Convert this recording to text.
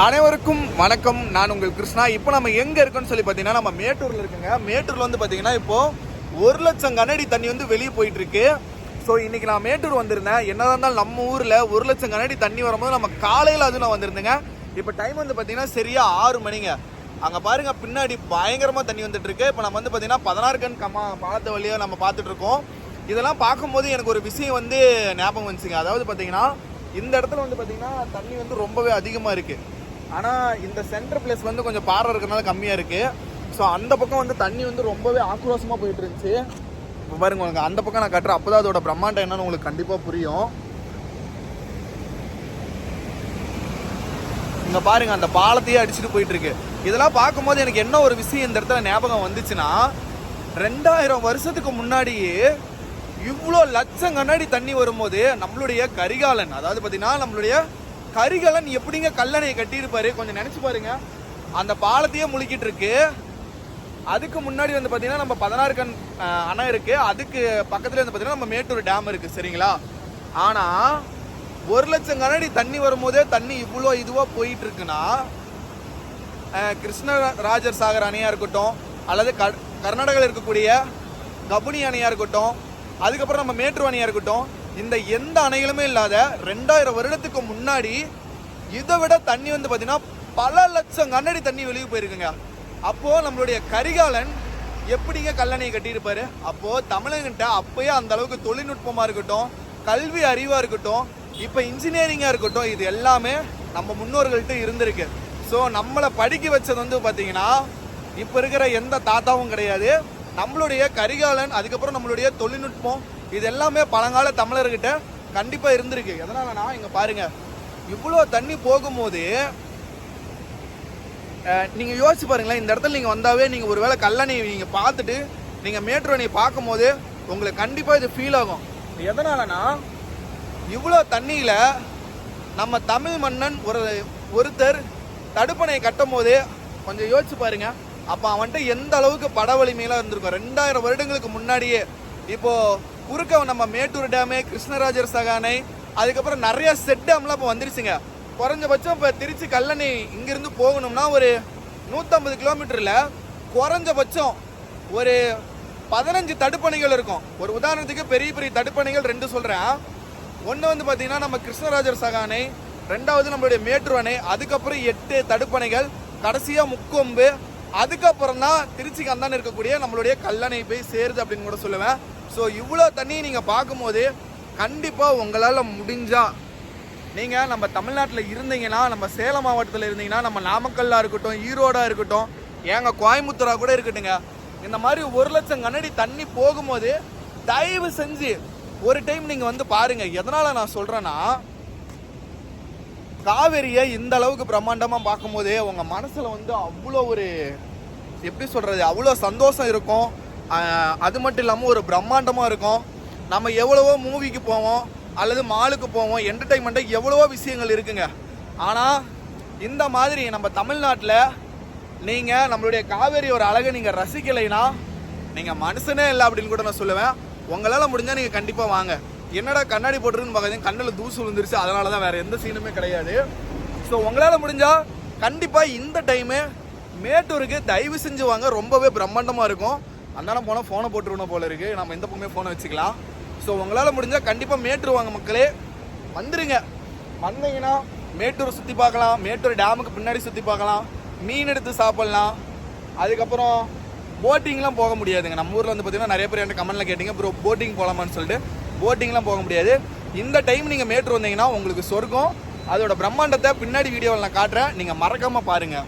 அனைவருக்கும் வணக்கம். நான் உங்கள் கிருஷ்ணா. இப்போ நம்ம எங்கே இருக்கோன்னு சொல்லி பார்த்தீங்கன்னா நம்ம மேட்டூரில் இருக்குங்க. மேட்டூரில் வந்து பார்த்தீங்கன்னா இப்போது 1 லட்சம் கனஅடி தண்ணி வந்து வெளியே போயிட்டுருக்கு. ஸோ இன்றைக்கி நான் மேட்டூர் வந்திருந்தேன். என்னதான் இருந்தாலும் நம்ம ஊரில் 1 லட்சம் கனஅடி தண்ணி வரும்போது நம்ம காலையில் அதுவும் நான் வந்திருந்தேங்க. இப்போ டைம் வந்து பார்த்தீங்கன்னா சரியாக 6 மணிங்க. அங்கே பாருங்கள் பின்னாடி பயங்கரமாக தண்ணி வந்துட்டுருக்கு. இப்போ நம்ம வந்து பார்த்தீங்கன்னா 16 கண் பாலத்தை வழியாக நம்ம பார்த்துட்ருக்கோம். இதெல்லாம் பார்க்கும்போது எனக்கு ஒரு விஷயம் வந்து ஞாபகம் வந்துச்சுங்க. அதாவது பார்த்தீங்கன்னா இந்த இடத்துல வந்து பார்த்தீங்கன்னா தண்ணி வந்து ரொம்பவே அதிகமாக இருக்குது. ஆனால் இந்த சென்டர் பிளேஸ் வந்து கொஞ்சம் பாறை இருக்கிறதுனால கம்மியாக இருக்குது. ஸோ அந்த பக்கம் வந்து தண்ணி வந்து ரொம்பவே ஆக்ரோஷமாக போயிட்டு இருந்துச்சு. இப்போ பாருங்க உங்களுக்கு அந்த பக்கம் நான் கட்டுறேன். அப்போ தான் அதோட பிரம்மாண்டம் என்னன்னு உங்களுக்கு கண்டிப்பாக புரியும். இங்கே பாருங்க அந்த பாலத்தையே அடிச்சுட்டு போயிட்டு இருக்கு. இதெல்லாம் பார்க்கும்போது எனக்கு என்ன ஒரு விஷயம் இந்த இடத்துல ஞாபகம் வந்துச்சுன்னா, 2000 வருஷத்துக்கு முன்னாடியே இவ்வளோ லட்சம் கண்ணாடி தண்ணி வரும்போது நம்மளுடைய கரிகாலன், அதாவது பார்த்தீங்கன்னா நம்மளுடைய கரிகாலன் எப்படிங்க கல்லணையை கட்டியிருப்பாரு கொஞ்சம் நினைச்சு பாருங்க. அந்த பாலத்தையே முழுக்கிட்டு இருக்கு. அதுக்கு முன்னாடி வந்து பார்த்தீங்கன்னா நம்ம 16 கண் அணை இருக்கு. அதுக்கு பக்கத்துல வந்து பார்த்தீங்கன்னா நம்ம மேட்டூர் டேம் இருக்கு, சரிங்களா? ஆனா 1 லட்சம் கனஅடி தண்ணி வரும்போதே தண்ணி இவ்வளோ இதுவாக போயிட்டு இருக்குன்னா, கிருஷ்ணராஜர் சாகர் அணையா இருக்கட்டும், அல்லது கர்நாடகாவில் இருக்கக்கூடிய கபுனி அணையா இருக்கட்டும், அதுக்கப்புறம் நம்ம மேட்டூர் அணையா இருக்கட்டும், இந்த எந்த அணைகளுமே இல்லாத 2000 வருடத்துக்கு முன்னாடி இதை விட தண்ணி வந்து பார்த்தீங்கன்னா பல லட்சம் கண்ணாடி தண்ணி வெளியே போயிருக்குங்க. அப்போது நம்மளுடைய கரிகாலன் எப்படிங்க கல்லணையை கட்டியிருப்பாரு? அப்போது தமிழகிட்ட அப்போயே அந்த அளவுக்கு தொழில்நுட்பமாக இருக்கட்டும், கல்வி அறிவாக இருக்கட்டும், இப்போ இன்ஜினியரிங்காக இருக்கட்டும், இது எல்லாமே நம்ம முன்னோர்கள்ட்ட இருந்திருக்கு. ஸோ நம்மளை படிக்க வச்சது வந்து பார்த்தீங்கன்னா இப்போ இருக்கிற எந்த தாத்தாவும் கிடையாது, நம்மளுடைய கரிகாலன். அதுக்கப்புறம் நம்மளுடைய தொழில்நுட்பம் இது எல்லாமே பழங்கால தமிழர்கிட்ட கண்டிப்பாக இருந்திருக்கு. எதனாலனா இங்கே பாருங்கள், இவ்வளோ தண்ணி போகும்போது நீங்கள் யோசிச்சு பாருங்களேன். இந்த இடத்துல நீங்கள் வந்தாவே நீங்கள் ஒரு வேளை கல்லணை நீங்கள் பார்த்துட்டு நீங்கள் மேட்டூர் அணையை பார்க்கும் போது உங்களுக்கு கண்டிப்பாக இது ஃபீல் ஆகும். எதனாலனா இவ்வளோ தண்ணியில் நம்ம தமிழ் மன்னன் ஒருத்தர் தடுப்பணையை கட்டும் போது கொஞ்சம் யோசிச்சு பாருங்க. அப்போ அவன்கிட்ட எந்த அளவுக்கு பட வலிமையெல்லாம் இருந்திருக்கும். 2000 வருடங்களுக்கு முன்னாடியே. இப்போது குறுக்க நம்ம மேட்டூர் டேமு, கிருஷ்ணராஜர் சாகர் அணை, அதுக்கப்புறம் நிறைய செட் டேம்லாம் இப்போ வந்துருச்சுங்க. குறைஞ்சபட்சம் இப்போ திருச்சி கல்லணை இங்கிருந்து போகணும்னா ஒரு 150 கிலோமீட்டரில் குறைஞ்சபட்சம் ஒரு 15 தடுப்பணைகள் இருக்கும். ஒரு உதாரணத்துக்கு பெரிய பெரிய தடுப்பணைகள் 2 சொல்கிறேன். ஒன்று வந்து பார்த்தீங்கன்னா நம்ம கிருஷ்ணராஜர் சாகர் அணை, 2வது நம்மளுடைய மேட்டூர் அணை, அதுக்கப்புறம் 8 தடுப்பணைகள், கடைசியாக முக்கொம்பு, அதுக்கப்புறம் தான் திருச்சிக்கு அந்தாண்ட இருக்கக்கூடிய நம்மளுடைய கல்லணை போய் சேருது அப்படின்னு கூட சொல்லுவேன். ஸோ இவ்வளோ தண்ணி நீங்கள் பார்க்கும்போது கண்டிப்பாக உங்களால் முடிஞ்சால் நீங்கள் நம்ம தமிழ்நாட்டில் இருந்தீங்கன்னா, நம்ம சேலம் மாவட்டத்தில் இருந்தீங்கன்னா, நம்ம நாமக்கல்லாக இருக்கட்டும், ஈரோடாக இருக்கட்டும், ஏங்க கோயம்புத்தூராக கூட இருக்கட்டுங்க, இந்த மாதிரி 1 லட்சம் கனஅடி தண்ணி போகும்போது தயவு செஞ்சு ஒரு டைம் நீங்கள் வந்து பாருங்கள். எதனால் நான் சொல்கிறேன்னா, காவேரியை இந்த அளவுக்கு பிரம்மாண்டமாக பார்க்கும்போது உங்கள் மனசில் வந்து அவ்வளோ ஒரு எப்படி சொல்கிறது, அவ்வளோ சந்தோஷம் இருக்கும். அது மட்டும் இல்லாமல் ஒரு பிரம்மாண்டமாக இருக்கும். நம்ம எவ்வளவோ மூவிக்கு போவோம் அல்லது மாலுக்கு போவோம், என்டர்டைன்மெண்ட்டாக எவ்வளவோ விஷயங்கள் இருக்குங்க. ஆனால் இந்த மாதிரி நம்ம தமிழ்நாட்டில் நீங்கள் நம்மளுடைய காவேரி ஒரு அழகை நீங்கள் ரசிக்கலைன்னா நீங்கள் மனுஷனே இல்லை அப்படின்னு கூட நான் சொல்லுவேன். உங்களால் முடிஞ்சால் நீங்கள் கண்டிப்பாக வாங்க. என்னடா கண்ணாடி போட்டுருன்னு பார்க்காதீங்க, கண்ணில் தூசு விழுந்துருச்சு, அதனால தான், வேறு எந்த சீனுமே கிடையாது. ஸோ உங்களால் முடிஞ்சால் கண்டிப்பாக இந்த டைமு மேட்டூருக்கு தயவு செஞ்சு வாங்க. ரொம்பவே பிரம்மாண்டமாக இருக்கும். அந்தான போனால் ஃபோனை போட்டுருவோம் போல இருக்குது. நம்ம இந்த பக்கமே ஃபோனை வச்சுக்கலாம். ஸோ உங்களால் முடிஞ்சால் கண்டிப்பாக மேட்டூர் வாங்க மக்களே. வந்துடுங்க. வந்தீங்கன்னா மேட்டூர் சுற்றி பார்க்கலாம், மேட்டூர் டேமுக்கு பின்னாடி சுற்றி பார்க்கலாம், மீன் எடுத்து சாப்பிட்லாம். அதுக்கப்புறம் போட்டிங்லாம் போக முடியாதுங்க. நம்ம ஊரில் வந்து பார்த்தீங்கன்னா நிறைய பேர் என்கிட்ட கமெண்ட்டில் கேட்டிங்க, ப்ரோ போட்டிங் போகலாமான்னு சொல்லிட்டு. போட்டிங்லாம் போக முடியாது. இந்த டைம் நீங்கள் மேட்டூர் வந்தீங்கன்னா உங்களுக்கு சொர்க்கம். அதோட பிரம்மாண்டத்தை பின்னாடி வீடியோவில் நான் காட்டுறேன், நீங்கள் மறக்காமல் பாருங்கள்.